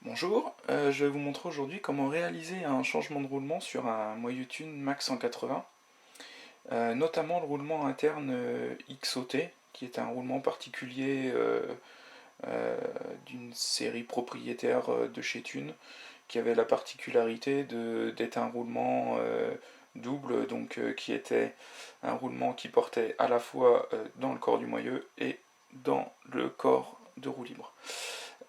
Bonjour, je vais vous montrer aujourd'hui comment réaliser un changement de roulement sur un Moyeu Thune Max 180, notamment le roulement interne XOT, qui est un roulement particulier d'une série propriétaire de chez Thune, qui avait la particularité d'être un roulement double, donc qui était un roulement qui portait à la fois dans le corps du moyeu et dans le corps de roue libre.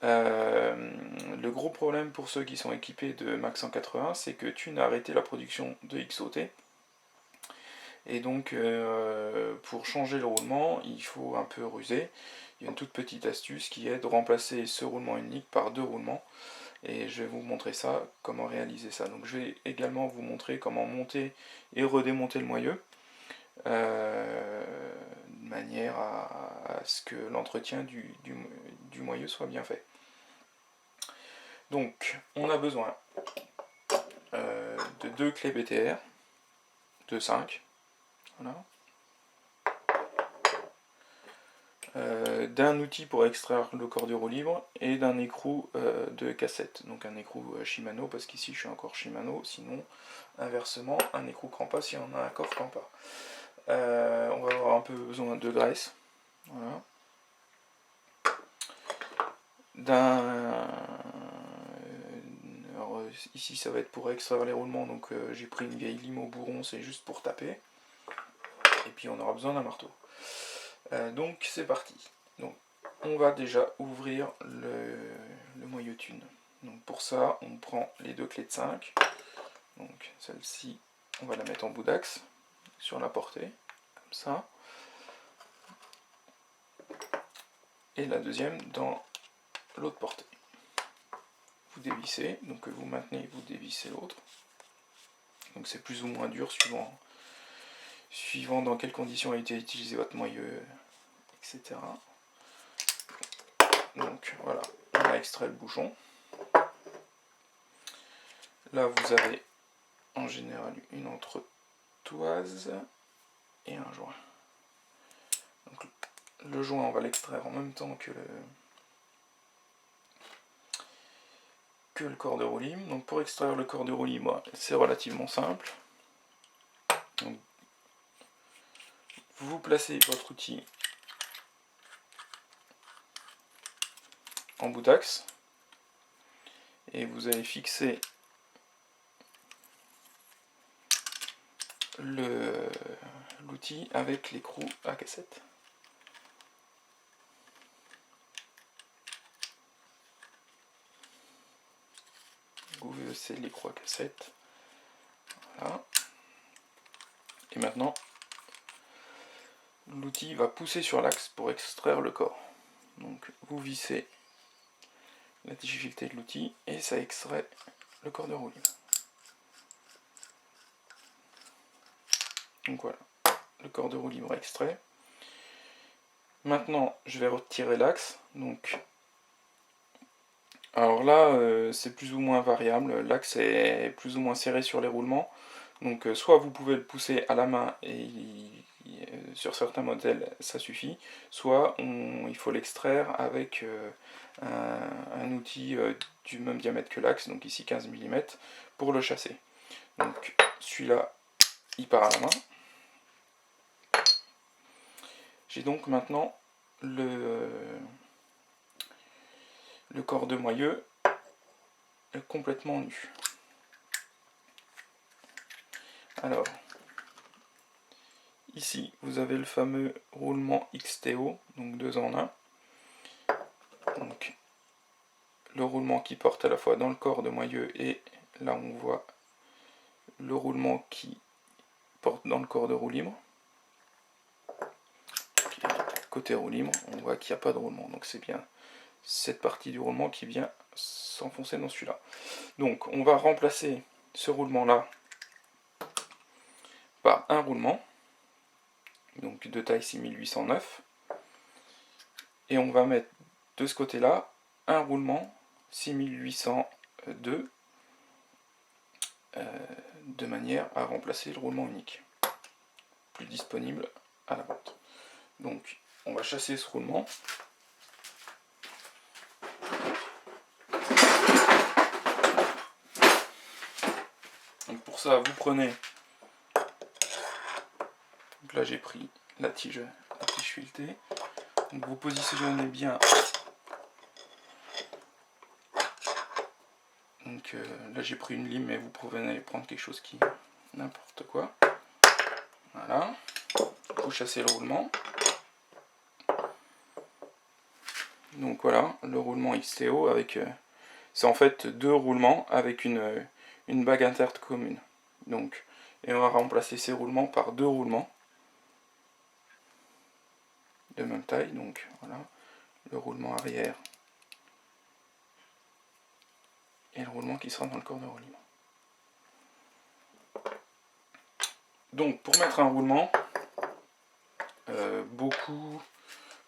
Le gros problème pour ceux qui sont équipés de Max 180, c'est que Thune a arrêté la production de XOT. Et donc, pour changer le roulement, il faut un peu ruser. Il y a une toute petite astuce qui est de remplacer ce roulement unique par deux roulements. Et je vais vous montrer ça, comment réaliser ça. Donc je vais également vous montrer comment monter et redémonter le moyeu. De manière à ce que l'entretien du moyeu soit bien fait. Donc, on a besoin de deux clés BTR, de 5, voilà. D'un outil pour extraire le corps de roue libre et d'un écrou de cassette. Donc un écrou Shimano, parce qu'ici je suis encore Shimano, sinon inversement un écrou Campa si on a un coffre Campa. On va avoir un peu besoin de graisse, voilà. Alors, ici ça va être pour extraire les roulements, donc j'ai pris une vieille lime au bourron, c'est juste pour taper. Et puis on aura besoin d'un marteau. Donc c'est parti. Donc on va déjà ouvrir le Moyeu Thune. Donc pour ça on prend les deux clés de 5. Donc celle-ci on va la mettre en bout d'axe sur la portée, comme ça. Et la deuxième dans l'autre portée. Vous dévissez, donc vous maintenez, vous dévissez l'autre. Donc c'est plus ou moins dur suivant dans quelles conditions a été utilisé votre moyeu, etc. Donc voilà, on a extrait le bouchon. Là vous avez en général une entretoise et un joint. Donc le joint on va l'extraire en même temps que le corps de roue libre. Donc pour extraire le corps de roue libre, c'est relativement simple. Donc, vous placez votre outil en bout d'axe et vous allez fixer l'outil avec l'écrou à cassette. Vous vissez l'écrou à cassette. Voilà. Et maintenant, l'outil va pousser sur l'axe pour extraire le corps. Donc vous vissez la difficulté de l'outil et ça extrait le corps de roue libre. Donc voilà, le corps de roue libre extrait. Maintenant, je vais retirer l'axe. Donc, alors là, c'est plus ou moins variable. L'axe est plus ou moins serré sur les roulements. Donc, soit vous pouvez le pousser à la main et sur certains modèles ça suffit, soit il faut l'extraire avec un outil du même diamètre que l'axe, donc ici 15 mm, pour le chasser. Donc celui-là, il part à la main. J'ai donc maintenant le corps de moyeu complètement nu. Alors, ici, vous avez le fameux roulement XTO, donc 2 en 1. Donc, le roulement qui porte à la fois dans le corps de moyeu et là on voit le roulement qui porte dans le corps de roue libre. Côté roue libre, on voit qu'il n'y a pas de roulement, donc c'est bien cette partie du roulement qui vient s'enfoncer dans celui-là. Donc on va remplacer ce roulement-là par un roulement, donc de taille 6809, et on va mettre de ce côté-là un roulement 6802 de manière à remplacer le roulement unique, plus disponible à la vente. Donc on va chasser ce roulement. ça, vous prenez, donc là j'ai pris la tige filetée, donc vous positionnez bien, donc là j'ai pris une lime, mais vous pouvez prendre quelque chose qui, n'importe quoi, voilà, vous chassez le roulement, donc voilà, le roulement XTO avec, c'est en fait 2 roulements avec une bague interne commune, donc, et on va remplacer ces roulements par 2 roulements, de même taille, donc voilà, le roulement arrière et le roulement qui sera dans le corps de roulement. Donc pour mettre un roulement, beaucoup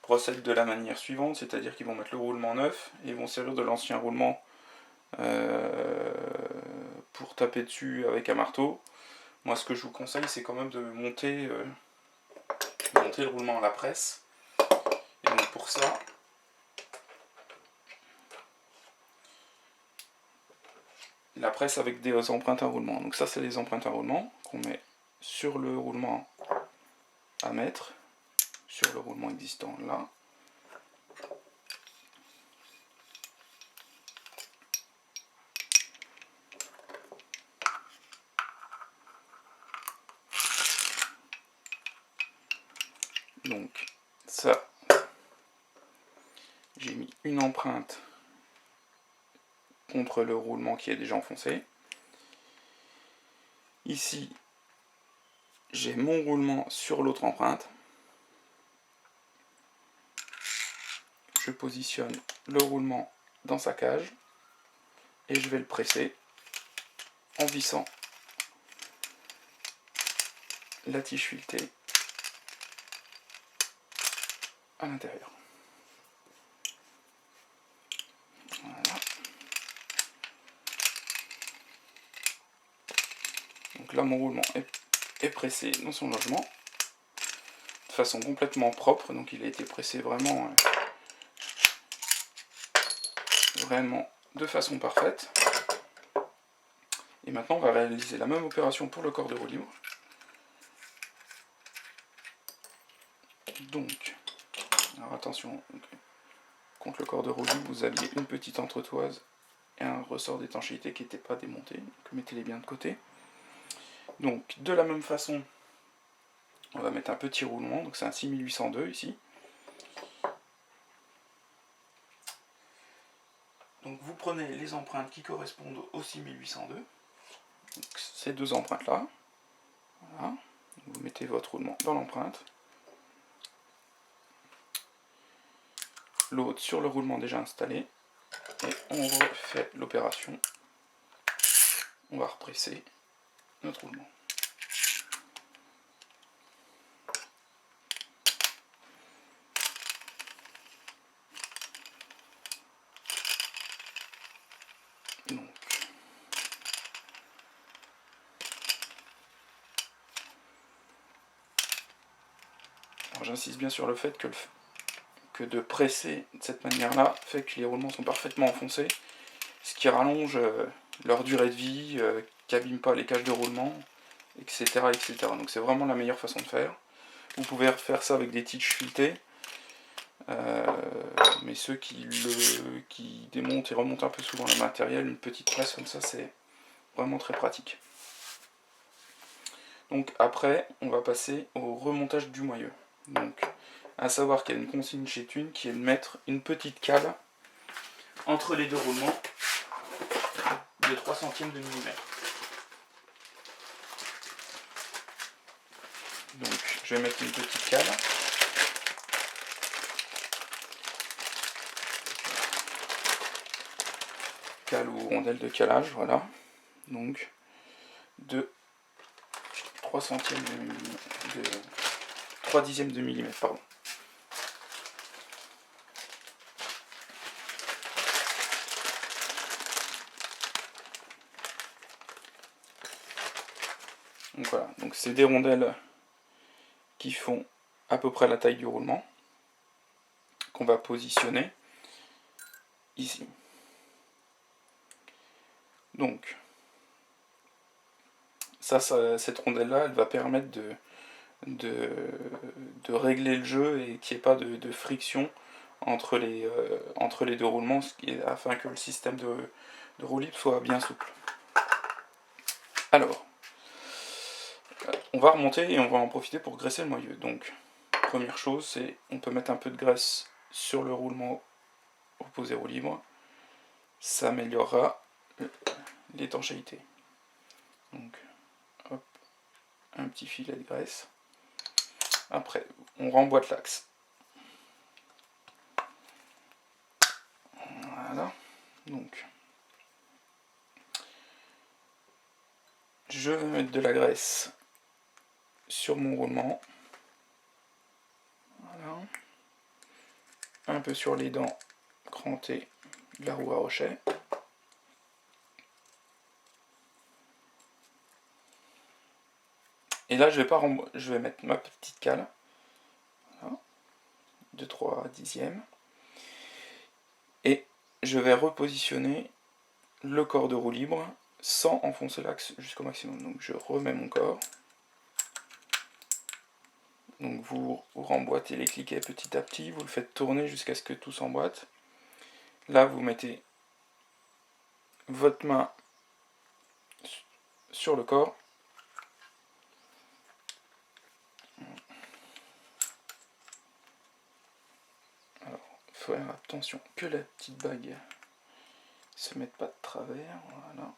procèdent de la manière suivante, c'est-à-dire qu'ils vont mettre le roulement neuf et ils vont servir de l'ancien roulement pour taper dessus avec un marteau. Moi ce que je vous conseille c'est quand même de monter le roulement à la presse. Et donc pour ça, la presse avec des empreintes à roulement. Donc ça c'est les empreintes à roulement qu'on met sur le roulement à mettre, sur le roulement existant là. Donc ça, j'ai mis une empreinte contre le roulement qui est déjà enfoncé. Ici, j'ai mon roulement sur l'autre empreinte. Je positionne le roulement dans sa cage et je vais le presser en vissant la tige filetée à l'intérieur. Voilà. Donc là, mon roulement est pressé dans son logement de façon complètement propre, donc il a été pressé vraiment de façon parfaite. Et maintenant on va réaliser la même opération pour le corps de roue libre. Donc, alors attention, contre le corps de roue libre vous aviez une petite entretoise et un ressort d'étanchéité qui n'était pas démonté, donc mettez-les bien de côté. Donc de la même façon, on va mettre un petit roulement, donc c'est un 6802 ici. Donc vous prenez les empreintes qui correspondent au 6802, donc ces deux empreintes là, voilà. Vous mettez votre roulement dans l'empreinte, l'autre sur le roulement déjà installé, et on refait l'opération, on va represser notre roulement. Donc, j'insiste bien sur le fait que de presser de cette manière-là fait que les roulements sont parfaitement enfoncés, ce qui rallonge leur durée de vie, qui n'abîme pas les cages de roulement, etc., etc. Donc c'est vraiment la meilleure façon de faire. Vous pouvez faire ça avec des tiges filetées, mais ceux qui démontent et remontent un peu souvent le matériel, une petite presse comme ça, c'est vraiment très pratique. Donc après, on va passer au remontage du moyeu. Donc, à savoir qu'il y a une consigne chez Thun qui est de mettre une petite cale entre les deux roulements de 3 centièmes de millimètre. Donc je vais mettre une petite cale. Cale ou rondelle de calage, voilà. Donc de 3 centièmes de millimètre, 3 dixièmes de millimètre, pardon. Donc voilà, donc c'est des rondelles qui font à peu près la taille du roulement, qu'on va positionner ici. Donc, Cette rondelle-là, elle va permettre de régler le jeu et qu'il n'y ait pas de friction entre les deux roulements, afin que le système de roue libre soit bien souple. Alors, on va remonter et on va en profiter pour graisser le moyeu. Donc, première chose, c'est on peut mettre un peu de graisse sur le roulement opposé roue libre. Ça améliorera l'étanchéité. Donc, hop, un petit filet de graisse. Après, on remboîte l'axe. Voilà. Donc, je vais mettre de la graisse sur mon roulement. Voilà. Un peu sur les dents crantées de la roue à rochet. Et là, je vais mettre ma petite cale. Voilà. De 3 dixièmes. Et je vais repositionner le corps de roue libre sans enfoncer l'axe jusqu'au maximum. Donc je remets mon corps. Donc vous remboîtez les cliquets petit à petit, vous le faites tourner jusqu'à ce que tout s'emboîte. Là vous mettez votre main sur le corps. Alors, il faut faire attention que la petite bague se mette pas de travers. Voilà.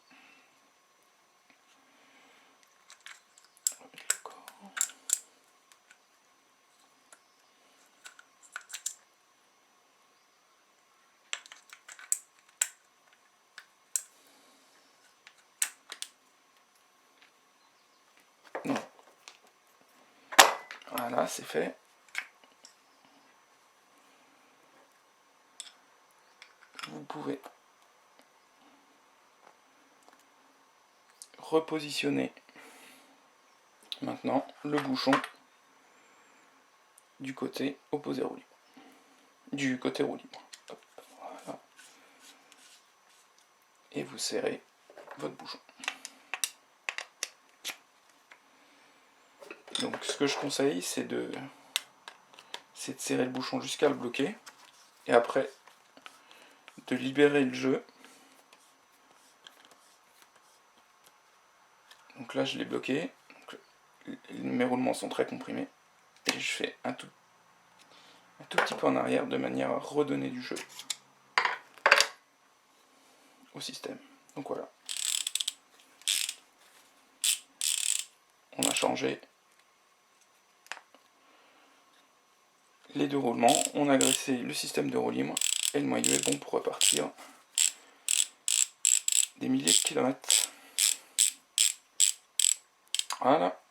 Voilà, c'est fait. Vous pouvez repositionner maintenant le bouchon du côté opposé roue libre. Du côté roue libre. Hop, voilà. Et vous serrez votre bouchon. Donc ce que je conseille, c'est de serrer le bouchon jusqu'à le bloquer, et après de libérer le jeu. Donc là je l'ai bloqué, donc, mes roulements sont très comprimés, et je fais un tout petit peu en arrière de manière à redonner du jeu au système. Donc voilà. On a changé les deux roulements, on a graissé le système de roue libre, et le moyeu est bon pour repartir des milliers de kilomètres. Voilà.